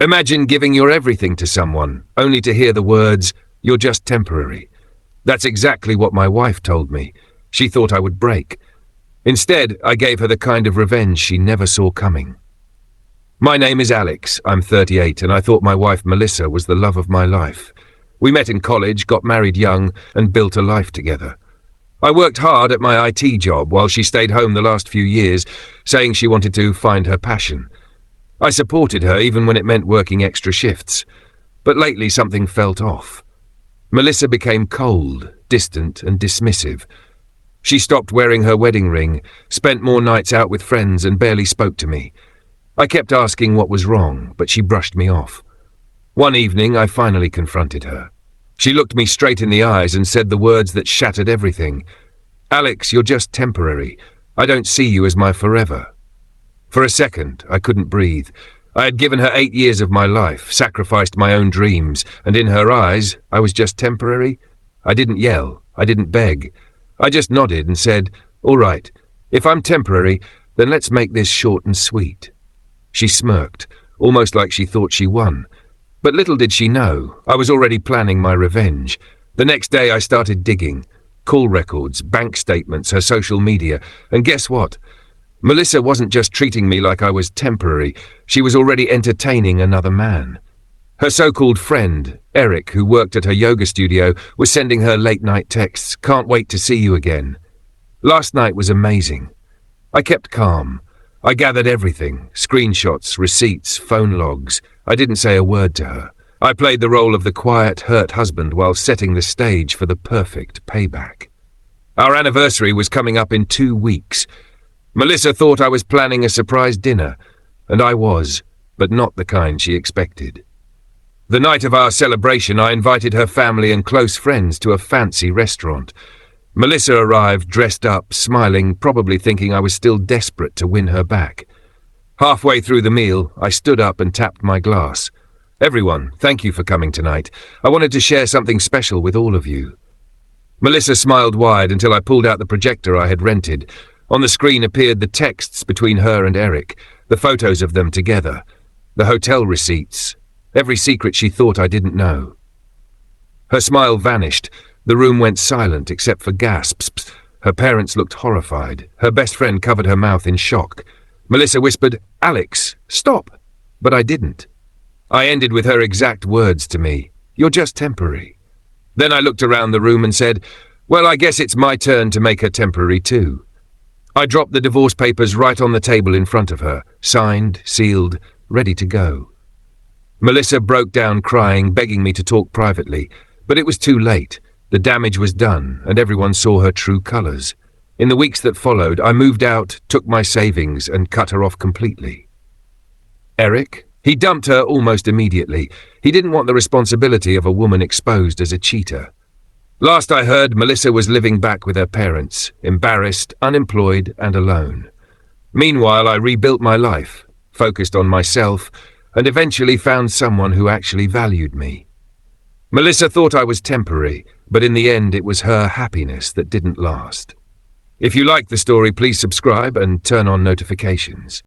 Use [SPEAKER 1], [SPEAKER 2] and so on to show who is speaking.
[SPEAKER 1] Imagine giving your everything to someone, only to hear the words, "You're just temporary." That's exactly what my wife told me. She thought I would break. Instead, I gave her the kind of revenge she never saw coming. My name is Alex, I'm 38, and I thought my wife Melissa was the love of my life. We met in college, got married young, and built a life together. I worked hard at my IT job while she stayed home the last few years, saying she wanted to find her passion. I supported her even when it meant working extra shifts. But lately something felt off. Melissa became cold, distant, and dismissive. She stopped wearing her wedding ring, spent more nights out with friends, and barely spoke to me. I kept asking what was wrong, but she brushed me off. One evening, I finally confronted her. She looked me straight in the eyes and said the words that shattered everything. "Alex, you're just temporary. I don't see you as my forever." For a second, I couldn't breathe. I had given her 8 years of my life, sacrificed my own dreams, and in her eyes, I was just temporary. I didn't yell. I didn't beg. I just nodded and said, "All right, if I'm temporary, then let's make this short and sweet." She smirked, almost like she thought she won. But little did she know, I was already planning my revenge. The next day I started digging. Call records, bank statements, her social media, and guess what? Melissa wasn't just treating me like I was temporary, she was already entertaining another man. Her so-called friend, Eric, who worked at her yoga studio, was sending her late-night texts, "Can't wait to see you again." Last night was amazing. I kept calm. I gathered everything, screenshots, receipts, phone logs. I didn't say a word to her. I played the role of the quiet, hurt husband while setting the stage for the perfect payback. Our anniversary was coming up in 2 weeks. Melissa thought I was planning a surprise dinner, and I was, but not the kind she expected. The night of our celebration, I invited her family and close friends to a fancy restaurant. Melissa arrived dressed up, smiling, probably thinking I was still desperate to win her back. Halfway through the meal, I stood up and tapped my glass. "Everyone, thank you for coming tonight. I wanted to share something special with all of you." Melissa smiled wide until I pulled out the projector I had rented. On the screen appeared the texts between her and Eric, the photos of them together, the hotel receipts, every secret she thought I didn't know. Her smile vanished. The room went silent except for gasps. Her parents looked horrified. Her best friend covered her mouth in shock. Melissa whispered, "Alex, stop." But I didn't. I ended with her exact words to me, "You're just temporary." Then I looked around the room and said, "Well, I guess it's my turn to make her temporary too." I dropped the divorce papers right on the table in front of her, signed, sealed, ready to go. Melissa broke down crying, begging me to talk privately, but it was too late. The damage was done, and everyone saw her true colors. In the weeks that followed, I moved out, took my savings, and cut her off completely. Eric? He dumped her almost immediately. He didn't want the responsibility of a woman exposed as a cheater. Last I heard, Melissa was living back with her parents, embarrassed, unemployed, and alone. Meanwhile, I rebuilt my life, focused on myself, and eventually found someone who actually valued me. Melissa thought I was temporary, but in the end it was her happiness that didn't last. If you like the story, please subscribe and turn on notifications.